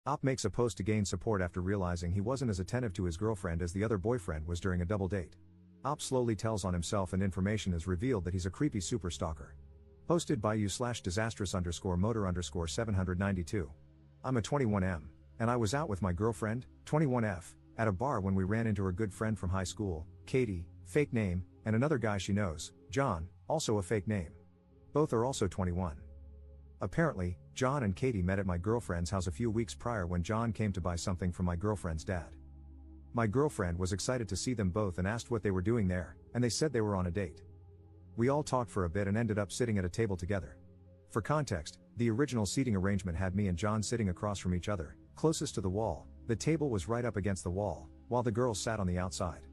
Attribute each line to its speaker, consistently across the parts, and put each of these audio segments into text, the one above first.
Speaker 1: Op makes a post to gain support after realizing he wasn't as attentive to his girlfriend as the other boyfriend was during a double date. Op slowly tells on himself and information is revealed that he's a creepy super stalker. Posted by u/disastrous_motor_792. I'm a 21M, and I was out with my girlfriend, 21F, at a bar when we ran into her good friend from high school, Katie, fake name, and another guy she knows, John, also a fake name. Both are also 21. Apparently, John and Katie met at my girlfriend's house a few weeks prior when John came to buy something from my girlfriend's dad. My girlfriend was excited to see them both and asked what they were doing there, and they said they were on a date. We all talked for a bit and ended up sitting at a table together. For context, the original seating arrangement had me and John sitting across from each other, closest to the wall. The table was right up against the wall, while the girls sat on the outside.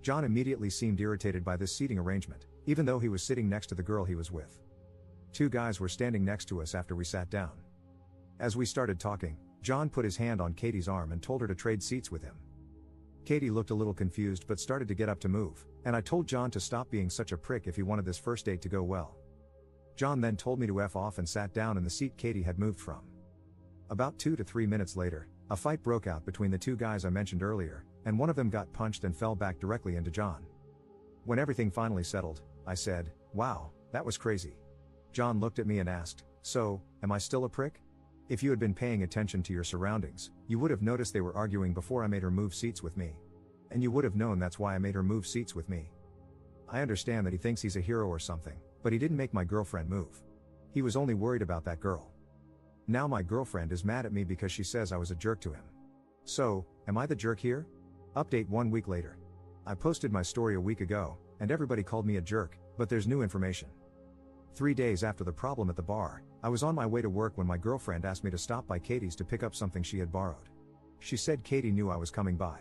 Speaker 1: John immediately seemed irritated by this seating arrangement, even though he was sitting next to the girl he was with. Two guys were standing next to us after we sat down. As we started talking, John put his hand on Katie's arm and told her to trade seats with him. Katie looked a little confused but started to get up to move, and I told John to stop being such a prick if he wanted this first date to go well. John then told me to F off and sat down in the seat Katie had moved from. About 2 to 3 minutes later, a fight broke out between the two guys I mentioned earlier, and one of them got punched and fell back directly into John. When everything finally settled, I said, "Wow, that was crazy." John looked at me and asked, "So, am I still a prick?" If you had been paying attention to your surroundings, you would have noticed they were arguing before I made her move seats with me. And you would have known that's why I made her move seats with me. I understand that he thinks he's a hero or something, but he didn't make my girlfriend move. He was only worried about that girl. Now my girlfriend is mad at me because she says I was a jerk to him. So, am I the jerk here? Update 1 week later. I posted my story a week ago, and everybody called me a jerk, but there's new information. 3 days after the problem at the bar, I was on my way to work when my girlfriend asked me to stop by Katie's to pick up something she had borrowed. She said Katie knew I was coming by.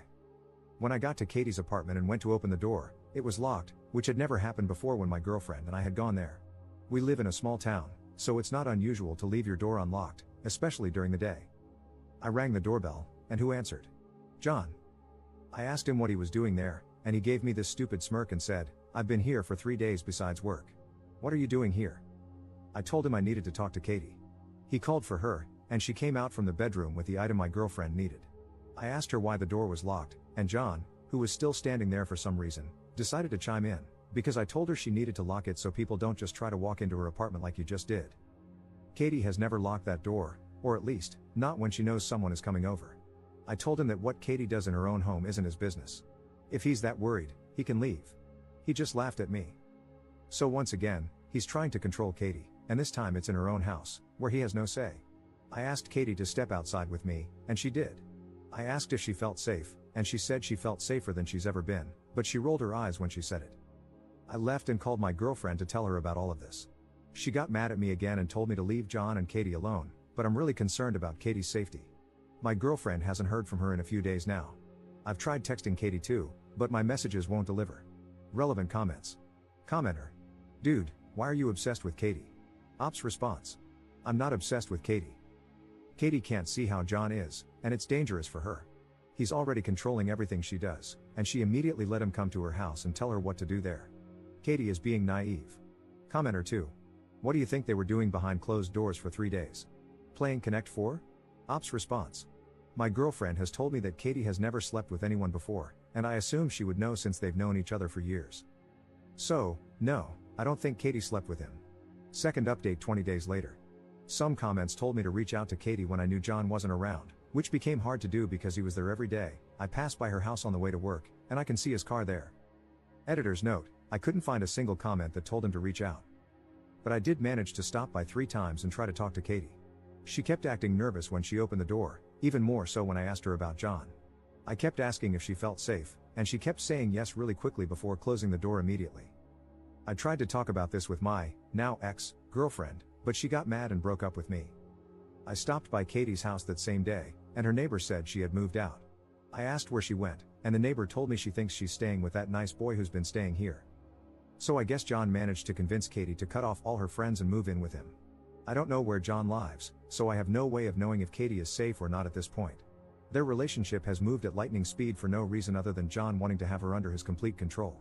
Speaker 1: When I got to Katie's apartment and went to open the door, it was locked, which had never happened before when my girlfriend and I had gone there. We live in a small town, so it's not unusual to leave your door unlocked, especially during the day. I rang the doorbell, and who answered? John. I asked him what he was doing there, and he gave me this stupid smirk and said, "I've been here for 3 days besides work. What are you doing here?" I told him I needed to talk to Katie. He called for her, and she came out from the bedroom with the item my girlfriend needed. I asked her why the door was locked, and John, who was still standing there for some reason, decided to chime in, because I told her she needed to lock it so people don't just try to walk into her apartment like you just did. Katie has never locked that door, or at least, not when she knows someone is coming over. I told him that what Katie does in her own home isn't his business. If he's that worried, he can leave. He just laughed at me. So once again, he's trying to control Katie, and this time it's in her own house, where he has no say. I asked Katie to step outside with me, and she did. I asked if she felt safe, and she said she felt safer than she's ever been, but she rolled her eyes when she said it. I left and called my girlfriend to tell her about all of this. She got mad at me again and told me to leave John and Katie alone, but I'm really concerned about Katie's safety. My girlfriend hasn't heard from her in a few days now. I've tried texting Katie too, but my messages won't deliver. Relevant comments. Commenter. Dude, why are you obsessed with Katie? Op's response. I'm not obsessed with Katie. Katie can't see how John is, and it's dangerous for her. He's already controlling everything she does, and she immediately let him come to her house and tell her what to do there. Katie is being naive. Commenter 2. What do you think they were doing behind closed doors for 3 days? Playing Connect 4? Op's response. My girlfriend has told me that Katie has never slept with anyone before, and I assume she would know since they've known each other for years. So, no, I don't think Katie slept with him. Second update 20 days later. Some comments told me to reach out to Katie when I knew John wasn't around, which became hard to do because he was there every day. I passed by her house on the way to work, and I can see his car there. Editor's note, I couldn't find a single comment that told him to reach out. But I did manage to stop by 3 times and try to talk to Katie. She kept acting nervous when she opened the door, even more so when I asked her about John. I kept asking if she felt safe, and she kept saying yes really quickly before closing the door immediately. I tried to talk about this with my, now ex-girlfriend, but she got mad and broke up with me. I stopped by Katie's house that same day, and her neighbor said she had moved out. I asked where she went, and the neighbor told me she thinks she's staying with that nice boy who's been staying here. So I guess John managed to convince Katie to cut off all her friends and move in with him. I don't know where John lives, so I have no way of knowing if Katie is safe or not at this point. Their relationship has moved at lightning speed for no reason other than John wanting to have her under his complete control.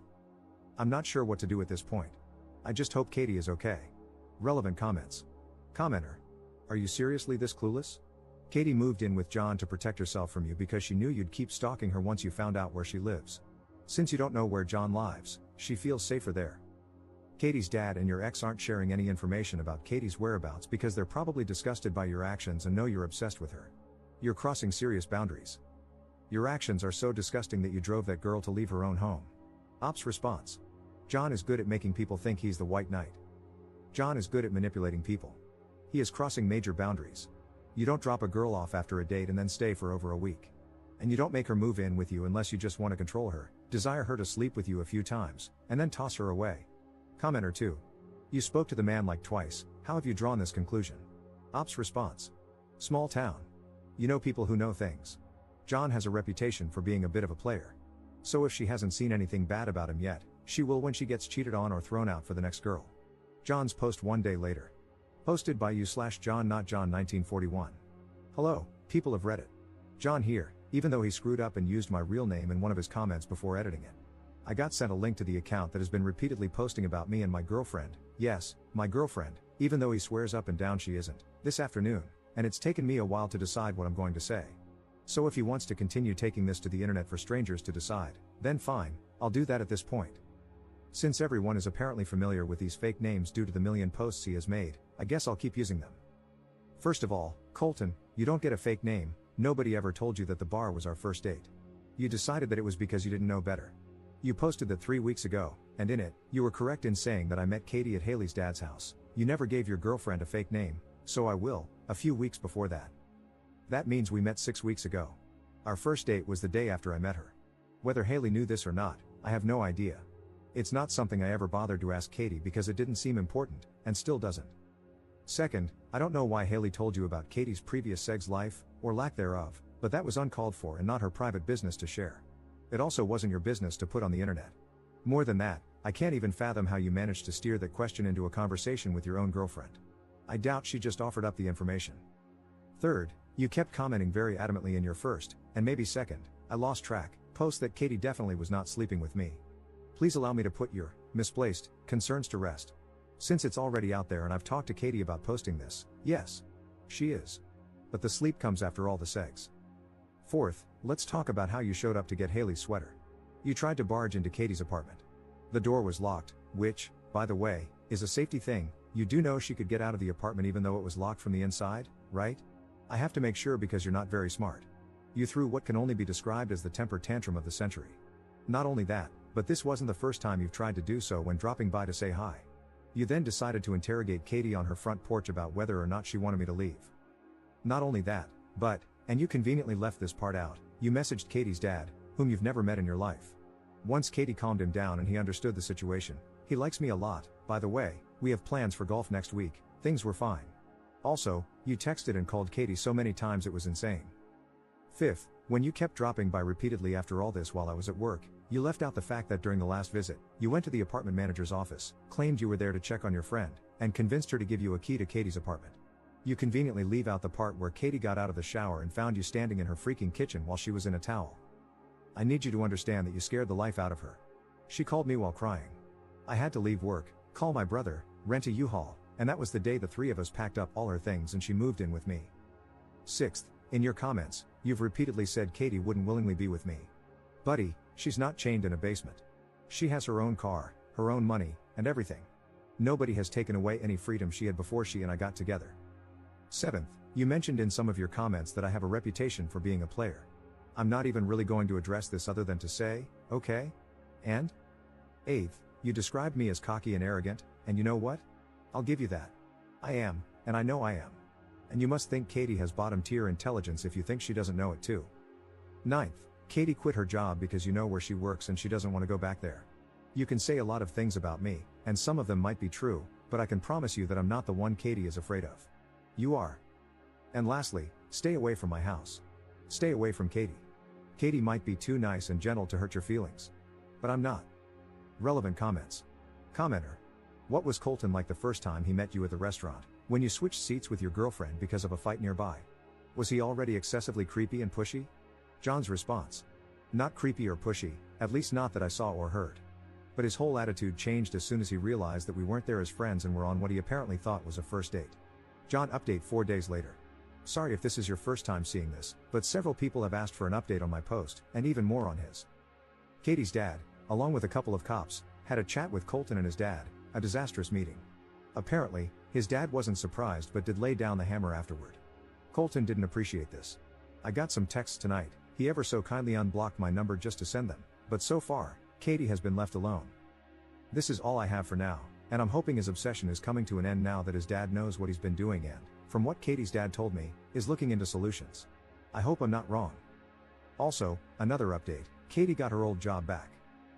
Speaker 1: I'm not sure what to do at this point. I just hope Katie is okay. Relevant comments. Commenter. Are you seriously this clueless? Katie moved in with John to protect herself from you because she knew you'd keep stalking her once you found out where she lives. Since you don't know where John lives, she feels safer there. Katie's dad and your ex aren't sharing any information about Katie's whereabouts because they're probably disgusted by your actions and know you're obsessed with her. You're crossing serious boundaries. Your actions are so disgusting that you drove that girl to leave her own home. Ops response. John is good at making people think he's the white knight. John is good at manipulating people. He is crossing major boundaries. You don't drop a girl off after a date and then stay for over a week. And you don't make her move in with you unless you just want to control her, desire her to sleep with you a few times, and then toss her away. Commenter 2. You spoke to the man like twice, how have you drawn this conclusion? Ops response. Small town. You know people who know things. John has a reputation for being a bit of a player. So if she hasn't seen anything bad about him yet, she will when she gets cheated on or thrown out for the next girl. John's post one day later. Posted by you/John not John 1941. Hello, people of Reddit. John here, even though he screwed up and used my real name in one of his comments before editing it. I got sent a link to the account that has been repeatedly posting about me and my girlfriend, yes, my girlfriend, even though he swears up and down she isn't, this afternoon, and it's taken me a while to decide what I'm going to say. So if he wants to continue taking this to the internet for strangers to decide, then fine, I'll do that at this point. Since everyone is apparently familiar with these fake names due to the million posts he has made, I guess I'll keep using them. First of all, Colton, you don't get a fake name, nobody ever told you that the bar was our first date. You decided that it was because you didn't know better. You posted that 3 weeks ago, and in it, you were correct in saying that I met Katie at Haley's dad's house. You never gave your girlfriend a fake name, so I will, a few weeks before that. That means we met 6 weeks ago. Our first date was the day after I met her. Whether Haley knew this or not, I have no idea. It's not something I ever bothered to ask Katie because it didn't seem important, and still doesn't. Second, I don't know why Haley told you about Katie's previous sex life, or lack thereof, but that was uncalled for and not her private business to share. It also wasn't your business to put on the internet. More than that, I can't even fathom how you managed to steer that question into a conversation with your own girlfriend. I doubt she just offered up the information. Third, you kept commenting very adamantly in your first, and maybe second, I lost track, post that Katie definitely was not sleeping with me. Please allow me to put your misplaced concerns to rest. Since it's already out there and I've talked to Katie about posting this, yes, she is. But the sleep comes after all the sex. Fourth, let's talk about how you showed up to get Haley's sweater. You tried to barge into Katie's apartment. The door was locked, which, by the way, is a safety thing. You do know she could get out of the apartment even though it was locked from the inside, right? I have to make sure because you're not very smart. You threw what can only be described as the temper tantrum of the century. Not only that, but this wasn't the first time you've tried to do so when dropping by to say hi. You then decided to interrogate Katie on her front porch about whether or not she wanted me to leave. Not only that, but, and you conveniently left this part out, you messaged Katie's dad, whom you've never met in your life. Once Katie calmed him down and he understood the situation, he likes me a lot, by the way, we have plans for golf next week, things were fine. Also, you texted and called Katie so many times it was insane. Fifth, when you kept dropping by repeatedly after all this while I was at work, you left out the fact that during the last visit, you went to the apartment manager's office, claimed you were there to check on your friend, and convinced her to give you a key to Katie's apartment. You conveniently leave out the part where Katie got out of the shower and found you standing in her freaking kitchen while she was in a towel. I need you to understand that you scared the life out of her. She called me while crying. I had to leave work, call my brother, rent a U-Haul, and that was the day the three of us packed up all her things and she moved in with me. Sixth, in your comments, you've repeatedly said Katie wouldn't willingly be with me. Buddy, she's not chained in a basement. She has her own car, her own money, and everything. Nobody has taken away any freedom she had before she and I got together. Seventh, you mentioned in some of your comments that I have a reputation for being a player. I'm not even really going to address this other than to say, okay? And? Eighth, you described me as cocky and arrogant, and you know what? I'll give you that. I am, and I know I am. And you must think Katie has bottom-tier intelligence if you think she doesn't know it too. Ninth, Katie quit her job because you know where she works and she doesn't want to go back there. You can say a lot of things about me, and some of them might be true, but I can promise you that I'm not the one Katie is afraid of. You are. And lastly, stay away from my house. Stay away from Katie. Katie might be too nice and gentle to hurt your feelings. But I'm not. Relevant comments. Commenter. What was Colton like the first time he met you at the restaurant, when you switched seats with your girlfriend because of a fight nearby? Was he already excessively creepy and pushy? John's response. Not creepy or pushy, at least not that I saw or heard. But his whole attitude changed as soon as he realized that we weren't there as friends and were on what he apparently thought was a first date. John update 4 days later. Sorry if this is your first time seeing this, but several people have asked for an update on my post, and even more on his. Katie's dad, along with a couple of cops, had a chat with Colton and his dad, a disastrous meeting. Apparently, his dad wasn't surprised but did lay down the hammer afterward. Colton didn't appreciate this. I got some texts tonight, he ever so kindly unblocked my number just to send them, but so far, Katie has been left alone. This is all I have for now, and I'm hoping his obsession is coming to an end now that his dad knows what he's been doing and, from what Katie's dad told me, is looking into solutions. I hope I'm not wrong. Also, another update, Katie got her old job back.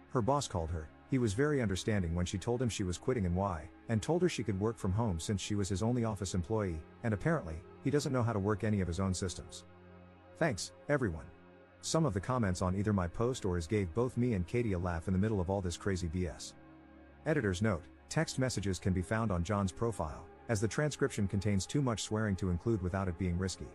Speaker 1: Her boss called her, he was very understanding when she told him she was quitting and why, and told her she could work from home since she was his only office employee, and apparently, he doesn't know how to work any of his own systems. Thanks, everyone. Some of the comments on either my post or his gave both me and Katie a laugh in the middle of all this crazy BS. Editor's note, text messages can be found on John's profile, as the transcription contains too much swearing to include without it being risky.